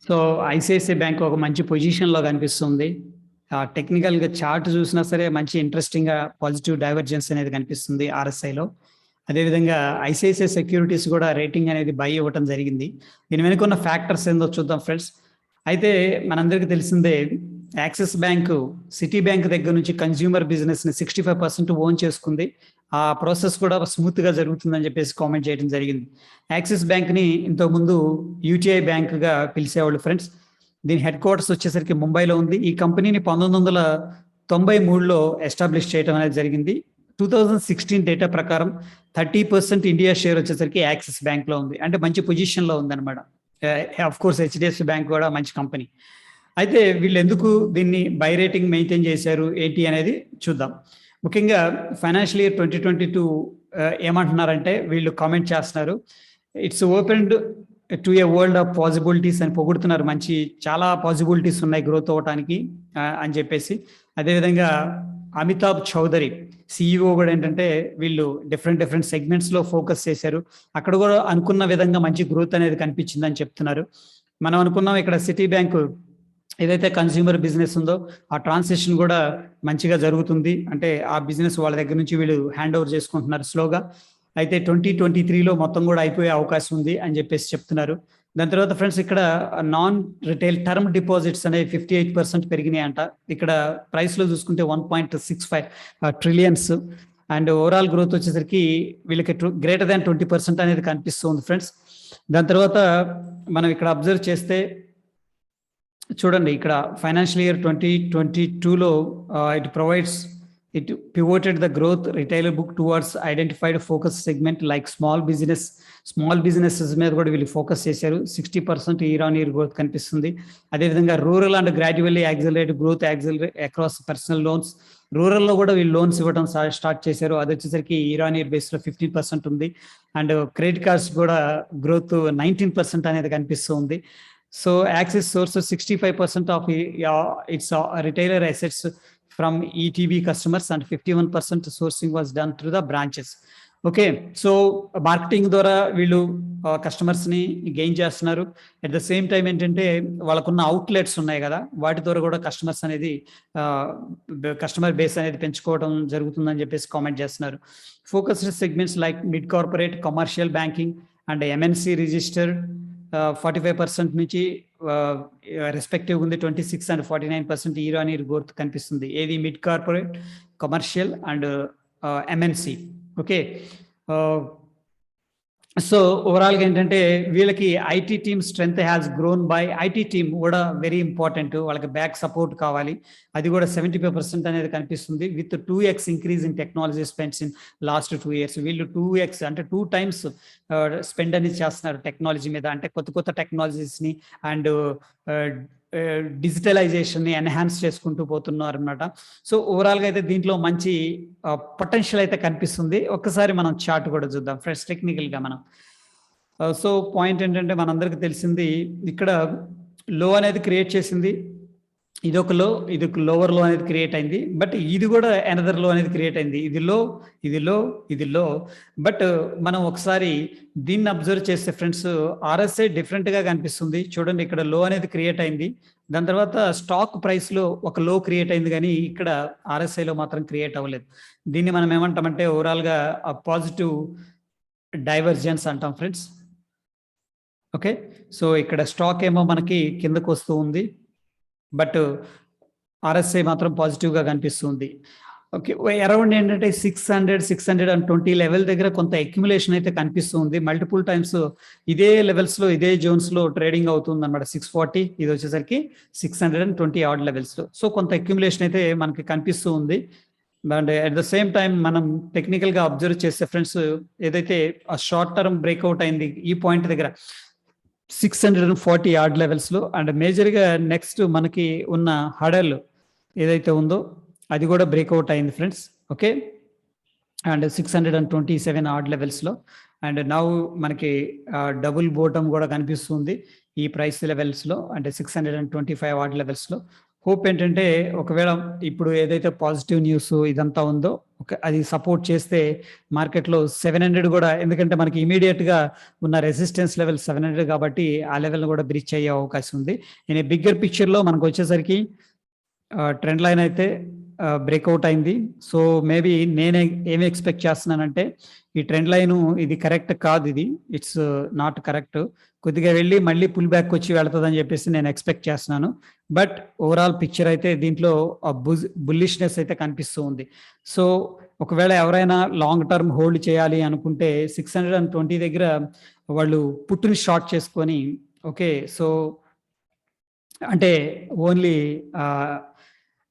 So ICICI bank ఒక మంచి పొజిషన్‌లో కనిపిస్తుంది. టెక్నికల్‌గా చార్ట్ చూసినా సరే మంచి ఇంట్రెస్టింగ్‌గా పాజిటివ్ డైవర్జెన్స్ అనేది కనిపిస్తుంది ఆర్ఎస్ఐలో. అదేవిధంగా ఐసిఐసిఐ సెక్యూరిటీస్ కూడా రేటింగ్ అనేది బై ఇవ్వటం జరిగింది. దీని వెనుక ఉన్న ఫ్యాక్టర్స్ ఏందో చూద్దాం ఫ్రెండ్స్. అయితే మనందరికీ తెలిసిందే యాక్సిస్ బ్యాంకు సిటీ బ్యాంక్ దగ్గర నుంచి కన్స్యూమర్ బిజినెస్‌ని 65% ఓన్ చేసుకుంది. ఆ ప్రాసెస్ కూడా స్మూత్‌గా జరుగుతుందని చెప్పేసి కామెంట్ చేయడం జరిగింది. యాక్సిస్ బ్యాంక్‌ని ఇంతకుముందు యూటీఐ బ్యాంక్‌గా పిలిచేవాళ్ళు ఫ్రెండ్స్. దీని హెడ్ క్వార్టర్స్ వచ్చేసరికి ముంబైలో ఉంది. ఈ కంపెనీని 1993లో ఎస్టాబ్లిష్ చేయడం అనేది జరిగింది. 2016 డేటా ప్రకారం 30% ఇండియా షేర్ వచ్చేసరికి యాక్సిస్ బ్యాంక్‌లో ఉంది. అంటే మంచి పొజిషన్‌లో ఉందన్నమాట. ఆఫ్ కోర్స్ హెచ్డిఎఫ్సి బ్యాంక్ కూడా మంచి కంపెనీ. అయితే వీళ్ళు ఎందుకు దీన్ని బై రేటింగ్ మెయింటైన్ చేశారు ఏంటి అనేది చూద్దాం. ముఖ్యంగా ఫైనాన్షియల్ ఇయర్ 2022 ఏమంటున్నారంటే వీళ్ళు కామెంట్ చేస్తున్నారు. It's opened to A world of possibilities అని పొగుడుతున్నారు. చాలా పాసిబిలిటీస్ ఉన్నాయి గ్రోత్ అవ్వటానికి అని చెప్పేసి. అదేవిధంగా అమితాబ్ చౌదరి సిఇఓ కూడా ఏంటంటే వీళ్ళు డిఫరెంట్ సెగ్మెంట్స్లో ఫోకస్ చేశారు. అక్కడ కూడా అనుకున్న విధంగా మంచి గ్రోత్ అనేది కనిపించిందని చెప్తున్నారు. మనం అనుకున్నాం ఇక్కడ సిటీ బ్యాంకు ఏదైతే కన్స్యూమర్ బిజినెస్ ఉందో ఆ ట్రాన్సాక్షన్ కూడా మంచిగా జరుగుతుంది. అంటే ఆ బిజినెస్ వాళ్ళ దగ్గర నుంచి వీళ్ళు హ్యాండ్ ఓవర్ చేసుకుంటున్నారు స్లోగా. అయితే 2023లో మొత్తం కూడా అయిపోయే అవకాశం ఉంది అని చెప్పేసి చెప్తున్నారు. దాని తర్వాత ఫ్రెండ్స్ ఇక్కడ నాన్ రిటైల్ టర్మ్ డిపాజిట్స్ అనేవి 58% పెరిగినాయి అంట. ఇక్కడ ప్రైస్లో చూసుకుంటే 1.65 ట్రిలియన్స్ అండ్ ఓవరాల్ గ్రోత్ వచ్చేసరికి వీళ్ళకి గ్రేటర్ దాన్ 20% అనేది కనిపిస్తుంది ఫ్రెండ్స్. దాని తర్వాత మనం ఇక్కడ అబ్జర్వ్ చేస్తే చూడండి, ఇక్కడ ఫైనాన్షియల్ ఇయర్ 2022లో it pivoted the growth retailer book towards identified focus segment like small businesses మీద కూడా వీళ్ళు ఫోకస్ చేశారు. 60% ఇయర్ ఆన్ ఇయర్ గ్రోత్ కనిపిస్తుంది. అదేవిధంగా rural and gradually growth across personal loans. రూరల్లో కూడా వీళ్ళు లోన్స్ ఇవ్వడం స్టార్ట్ చేశారు. అది వచ్చేసరికి ఇయర్ ఆన్ ఇయర్ బేస్లో 15% ఉంది. అండ్ క్రెడిట్ కార్డ్స్ కూడా గ్రోత్ 19% అనేది కనిపిస్తుంది. So axis source 65% of its retailer assets from ETB customers and 51% sourcing was done through the branches. Okay, so marketing ద్వారా వీళ్ళు కస్టమర్స్ని గెయిన్ చేస్తున్నారు. అట్ ద సేమ్ టైం ఏంటంటే వాళ్ళకున్న అవుట్లెట్స్ ఉన్నాయి కదా, వాటి ద్వారా కూడా కస్టమర్ బేస్ అనేది పెంచుకోవడం జరుగుతుందని చెప్పేసి కామెంట్ చేస్తున్నారు. Focused segments like mid corporate, commercial banking and MNC registered 45% నుంచి రెస్పెక్టివ్ ఉంది. 26 and 49% year on year growth కనిపిస్తుంది. ఏది mid corporate, commercial and MNC. Okay, so ఓవరాల్గా ఏంటంటే వీళ్ళకి IT team strength has grown by. IT team కూడా very important, వాళ్ళకి back support కావాలి. అది కూడా 75% అనేది కనిపిస్తుంది. With 2x increase in technology spends in last 2 years. వీళ్ళు 2x అంటే 2 times స్పెండ్ అనేది చేస్తున్నారు టెక్నాలజీ మీద. అంటే కొత్త టెక్నాలజీస్ని అండ్ డిజిటలైజేషన్ని ఎన్హాన్స్ చేసుకుంటూ పోతున్నారు అనమాట. సో ఓవరాల్గా అయితే దీంట్లో మంచి పొటెన్షియల్ అయితే కనిపిస్తుంది. ఒక్కసారి మనం చార్ట్ కూడా చూద్దాం ఫ్రెండ్స్ టెక్నికల్గా మనం. సో పాయింట్ ఏంటంటే మనందరికీ తెలిసింది, ఇక్కడ లో అనేది క్రియేట్ చేసింది. ఇది ఒక లోవర్ లో అనేది క్రియేట్ అయింది. బట్ ఇది కూడా అనదర్ లో అనేది క్రియేట్ అయింది. ఇది లో. బట్ మనం ఒకసారి దీన్ని అబ్జర్వ్ చేస్తే ఫ్రెండ్స్ ఆర్ఎస్ఐ డిఫరెంట్ గా కనిపిస్తుంది. చూడండి, ఇక్కడ లో అనేది క్రియేట్ అయింది. దాని తర్వాత స్టాక్ ప్రైస్ లో ఒక లో క్రియేట్ అయింది, కానీ ఇక్కడ ఆర్ఎస్ఐలో మాత్రం క్రియేట్ అవ్వలేదు. దీన్ని మనం ఏమంటామంటే ఓవరాల్ గా పాజిటివ్ డైవర్జెన్స్ అంటాం ఫ్రెండ్స్. ఓకే, సో ఇక్కడ స్టాక్ ఏమో మనకి కిందకు వస్తూ ఉంది, బట్ ఆర్ఎస్ఐ మాత్రం పాజిటివ్గా కనిపిస్తుంది. ఓకే, అరౌండ్ ఏంటంటే 620 లెవెల్ దగ్గర కొంత అక్యుములేషన్ అయితే కనిపిస్తుంది. మల్టిపుల్ టైమ్స్ ఇదే లెవెల్స్లో ఇదే జోన్స్లో ట్రేడింగ్ అవుతుంది అనమాట. 640, ఇది వచ్చేసరికి 620 ఆడ్ లెవెల్స్లో. సో కొంత అక్యుములేషన్ అయితే మనకి కనిపిస్తూ ఉంది. And at the same time మనం టెక్నికల్గా అబ్జర్వ్ చేస్తే ఫ్రెండ్స్, ఏదైతే షార్ట్ టర్మ్ బ్రేక్అవుట్ అయింది ఈ పాయింట్ దగ్గర 640 ఆడ్ లెవెల్స్లో, అండ్ మేజర్గా నెక్స్ట్ మనకి ఉన్న హడల్ ఏదైతే ఉందో అది కూడా బ్రేక్అవుట్ అయింది ఫ్రెండ్స్. ఓకే, అండ్ 627 ఆడ్ లెవెల్స్లో. అండ్ నౌ మనకి డబుల్ బోటమ్ కూడా కనిపిస్తుంది ఈ ప్రైస్ లెవెల్స్లో, అంటే 625 ఆడ్ లెవెల్స్లో. హోప్ ఏంటంటే ఒకవేళ ఇప్పుడు ఏదైతే పాజిటివ్ న్యూస్ ఇదంతా ఉందో అది సపోర్ట్ చేస్తే మార్కెట్లో 700 కూడా, ఎందుకంటే మనకి ఇమీడియట్ గా ఉన్న రెసిస్టెన్స్ లెవెల్ 700 కాబట్టి ఆ లెవెల్ కూడా బ్రీచ్ అయ్యే అవకాశం ఉంది. నేను బిగ్గర్ పిక్చర్ లో మనకు వచ్చేసరికి ట్రెండ్ లైన్ అయితే బ్రేక్అవుట్ అయింది. సో మేబీ నేను ఏమి ఎక్స్పెక్ట్ చేస్తున్నానంటే ఈ ట్రెండ్ లైన్ ఇది కరెక్ట్ కాదు, ఇది ఇట్స్ నాట్ కరెక్ట్, కొద్దిగా వెళ్ళి మళ్ళీ పుల్ బ్యాక్ వచ్చి వెళ్తుందని చెప్పేసి నేను ఎక్స్పెక్ట్ చేస్తున్నాను. బట్ ఓవరాల్ పిక్చర్ అయితే దీంట్లో బుల్లిష్నెస్ అయితే కనిపిస్తూ ఉంది. సో ఒకవేళ ఎవరైనా లాంగ్ టర్మ్ హోల్డ్ చేయాలి అనుకుంటే 620 దగ్గర వాళ్ళు పుట్టుని షార్ట్ చేసుకొని, ఓకే, సో అంటే ఓన్లీ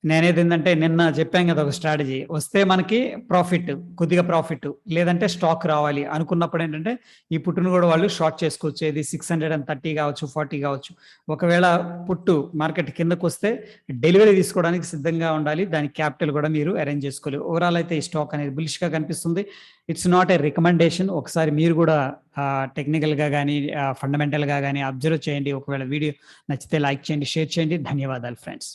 నేనేది ఏంటంటే నిన్న చెప్పాం కదా ఒక స్ట్రాటజీ, వస్తే మనకి ప్రాఫిట్, కొద్దిగా ప్రాఫిట్, లేదంటే స్టాక్ రావాలి అనుకున్నప్పుడు ఏంటంటే ఈ పుట్టును కూడా వాళ్ళు షార్ట్ చేసుకోవచ్చు. ఇది 630 కావచ్చు, 40 కావచ్చు. ఒకవేళ పుట్టు మార్కెట్ కిందకు వస్తే డెలివరీ తీసుకోవడానికి సిద్ధంగా ఉండాలి, దాని క్యాపిటల్ కూడా మీరు అరేంజ్ చేసుకోవాలి. ఓవరాల్ అయితే ఈ స్టాక్ అనేది బులిష్ గా కనిపిస్తుంది. It's not a recommendation. ఒకసారి మీరు కూడా టెక్నికల్ గా కానీ ఫండమెంటల్ గా కానీ అబ్జర్వ్ చేయండి. ఒకవేళ వీడియో నచ్చితే లైక్ చేయండి, షేర్ చేయండి. ధన్యవాదాలు ఫ్రెండ్స్.